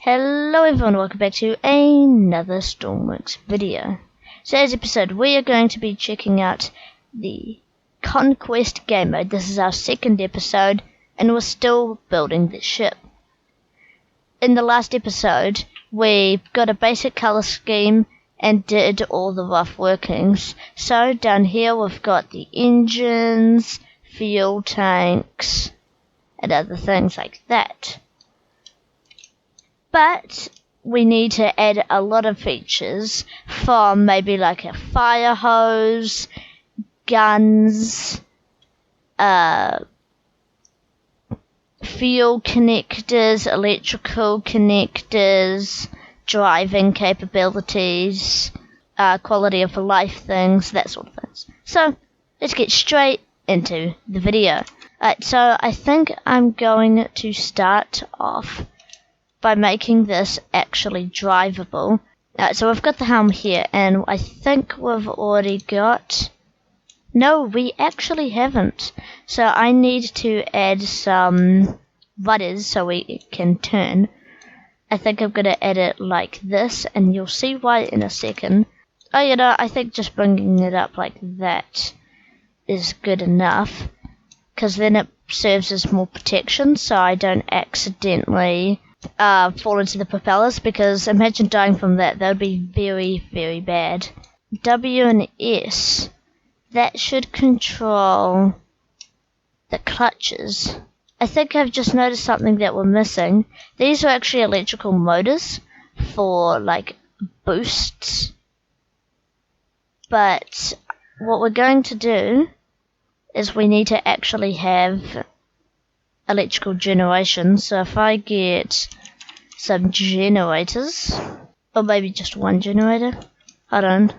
Hello everyone, welcome back to another Stormworks video. Today's episode we are going to be checking out the Conquest Gamemode. This is our second episode and we're still building the ship. In the last episode we got a basic colour scheme and did all the rough workings. So down here we've got the engines, fuel tanks and other things like that. But we need to add a lot of features from maybe like a fire hose, guns, fuel connectors, electrical connectors, driving capabilities, quality of life things, that sort of things. So let's get straight into the video. Alright, so I think I'm going to start off by making this actually drivable. So we've got the helm here, and I think we've already got... No, we actually haven't. So I need to add some rudders so we can turn. I think I'm going to add it like this, and you'll see why in a second. Oh, you know, I think just bringing it up like that is good enough, because then it serves as more protection so I don't accidentally fall into the propellers, because imagine dying from that. That would be very, very bad. W and S, that should control the clutches. I think I've just noticed something that we're missing. These are actually electrical motors for like boosts, but what we're going to do is we need to actually have electrical generation. So if I get some generators, or maybe just one generator, hold on.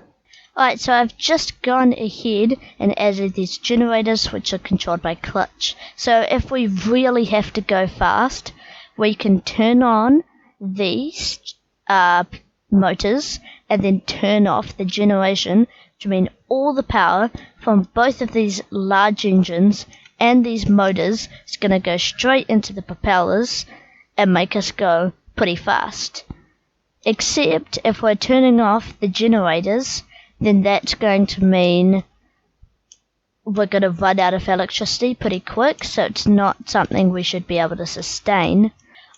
Alright, so I've just gone ahead and added these generators which are controlled by clutch. So if we really have to go fast, we can turn on these motors and then turn off the generation, which means all the power from both of these large engines and these motors is going to go straight into the propellers and make us go pretty fast. Except if we're turning off the generators, then that's going to mean we're going to run out of electricity pretty quick, so it's not something we should be able to sustain.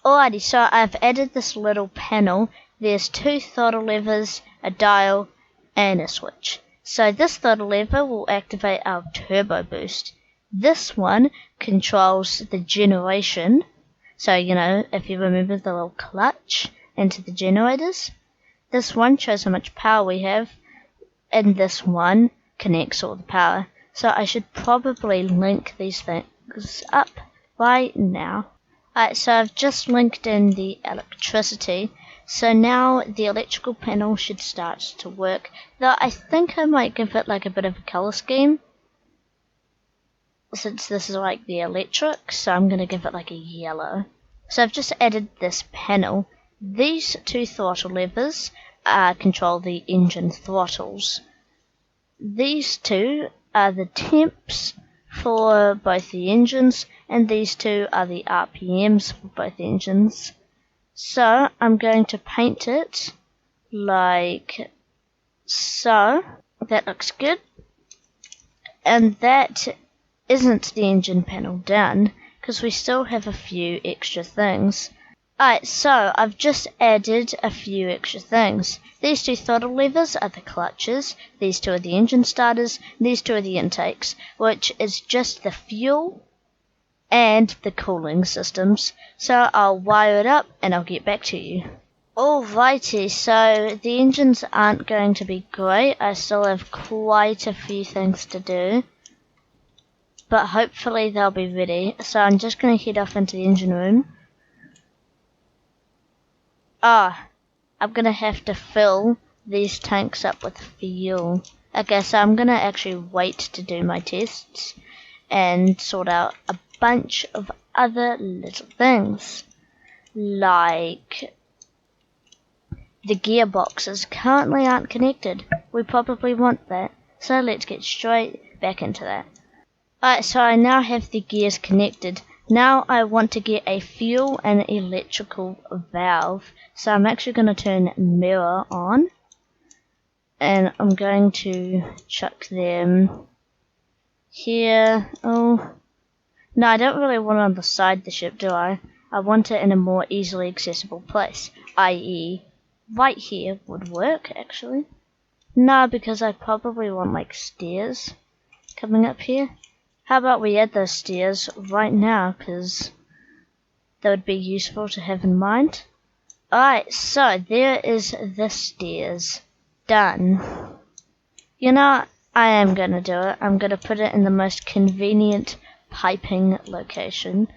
Alrighty, so I've added this little panel. There's two throttle levers, a dial, and a switch. So this throttle lever will activate our turbo boost. This one controls the generation. So, you know, if you remember the little clutch into the generators, this one shows how much power we have, and this one connects all the power. So I should probably link these things up right now. Alright, so I've just linked in the electricity. So now the electrical panel should start to work. Though I think I might give it like a bit of a color scheme, since this is like the electric, so I'm going to give it like a yellow. So I've just added this panel. These two throttle levers control the engine throttles. These two are the temps for both the engines, and these two are the RPMs for both engines. So I'm going to paint it like so. That looks good. And that isn't the engine panel done, because we still have a few extra things. Alright, so I've just added a few extra things. These two throttle levers are the clutches, these two are the engine starters, these two are the intakes, which is just the fuel and the cooling systems. So I'll wire it up and I'll get back to you. Alrighty, so the engines aren't going to be great. I still have quite a few things to do, but hopefully they'll be ready. So I'm just going to head off into the engine room. I'm going to have to fill these tanks up with fuel. Okay, so I'm going to actually wait to do my tests and sort out a bunch of other little things. Like the gearboxes currently aren't connected. We probably want that. So let's get straight back into that. Alright, so I now have the gears connected. Now I want to get a fuel and electrical valve. So I'm actually going to turn mirror on. And I'm going to chuck them here. Oh, no, I don't really want it on the side of the ship, do I? I want it in a more easily accessible place, i.e. right here would work, actually. No, because I probably want, like, stairs coming up here. How about we add those stairs right now, because that would be useful to have in mind. Alright, so there is the stairs. Done. You know, I am going to do it. I'm going to put it in the most convenient piping location.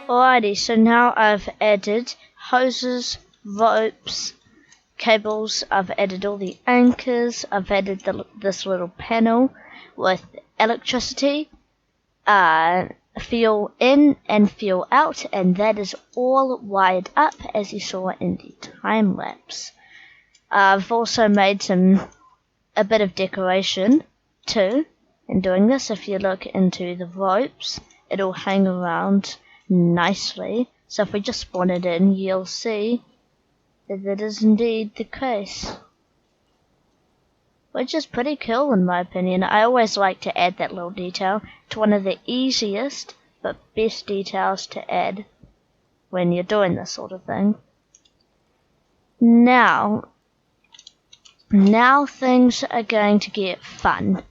Alrighty, so now I've added hoses, ropes, cables, I've added all the anchors, I've added this little panel with electricity, fuel in and fuel out, and that is all wired up as you saw in the time lapse. I've also made a bit of decoration too in doing this. If you look into the ropes, it'll hang around nicely. So if we just spawn it in, you'll see that that is indeed the case. Which is pretty cool in my opinion. I always like to add that little detail. It's one of the easiest but best details to add when you're doing this sort of thing. Now things are going to get fun.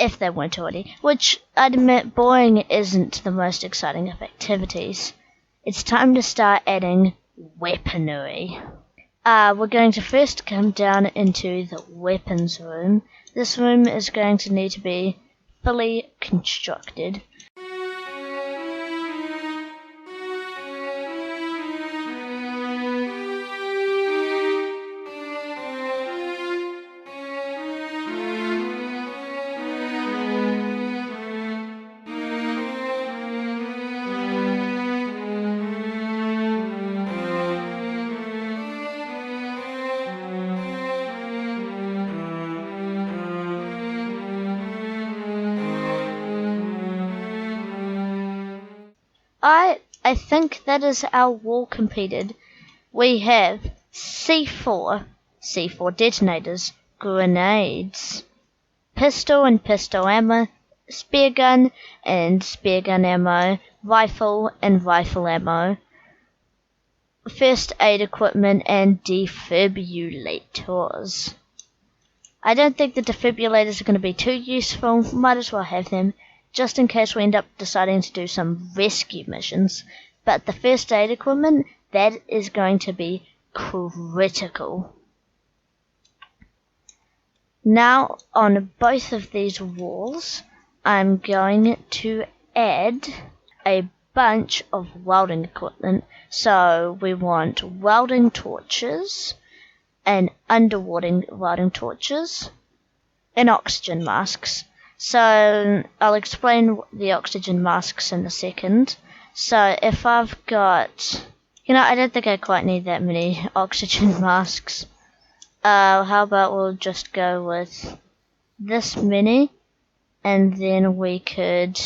If they weren't already. Which, I'd admit, boring isn't the most exciting of activities. It's time to start adding weaponry. We're going to first come down into the weapons room. This room is going to need to be fully constructed. I think that is our wall completed. We have C4 detonators, grenades, pistol and pistol ammo, spear gun and spear gun ammo, rifle and rifle ammo, first aid equipment and defibrillators. I don't think the defibrillators are going to be too useful, might as well have them, just in case we end up deciding to do some rescue missions. But the first aid equipment, that is going to be critical. Now, on both of these walls, I'm going to add a bunch of welding equipment. So we want welding torches and underwater welding torches and oxygen masks. So I'll explain the oxygen masks in a second. So if I've got, I don't think I quite need that many oxygen masks. How about we'll just go with this many, and then we could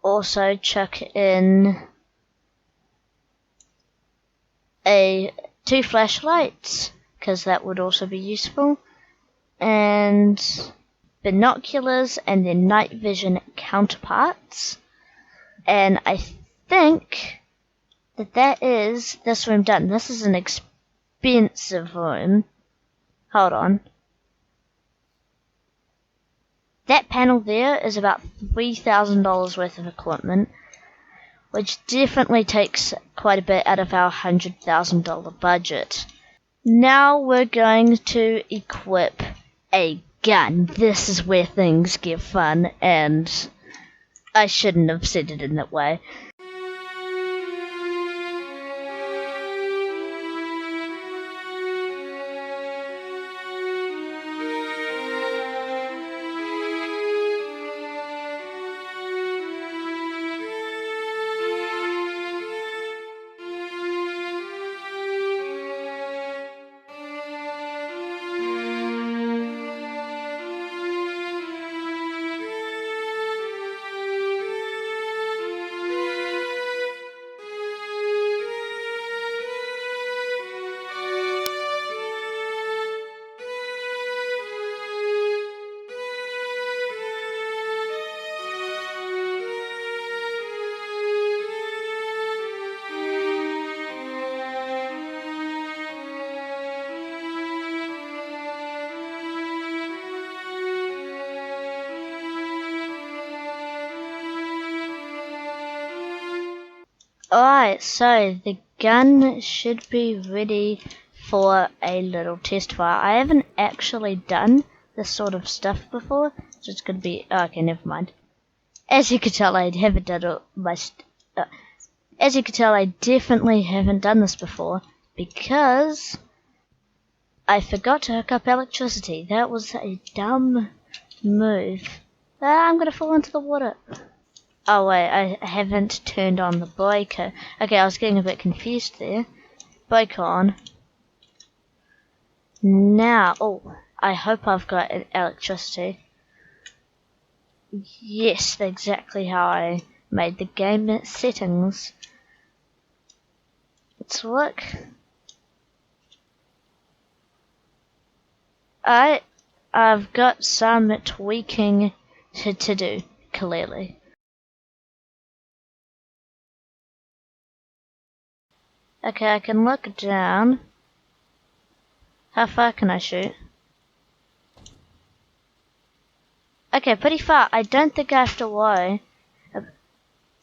also chuck in two flashlights, because that would also be useful, and binoculars and their night vision counterparts. And I think that is this room done. This is an expensive expensive room. Hold on. That panel there is about $3,000 worth of equipment, which definitely takes quite a bit out of our $100,000 budget. Now we're going to equip a gun. This is where things get fun, and I shouldn't have said it in that way. Alright, so the gun should be ready for a little test fire. I haven't actually done this sort of stuff before, so it's going to be... okay, never mind. As you can tell, I haven't done all my... as you can tell, I definitely haven't done this before, because I forgot to hook up electricity. That was a dumb move. I'm going to fall into the water. Oh wait, I haven't turned on the breaker. Okay, I was getting a bit confused there. Breaker on. Now, oh, I hope I've got electricity. Yes, that's exactly how I made the game settings. Let's look. I've got some tweaking to do, clearly. Okay, I can look down. How far can I shoot? Okay, pretty far. I don't think I have to worry.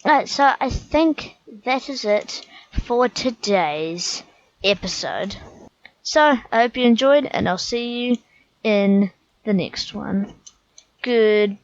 Alright, so I think that is it for today's episode. So, I hope you enjoyed, and I'll see you in the next one. Goodbye!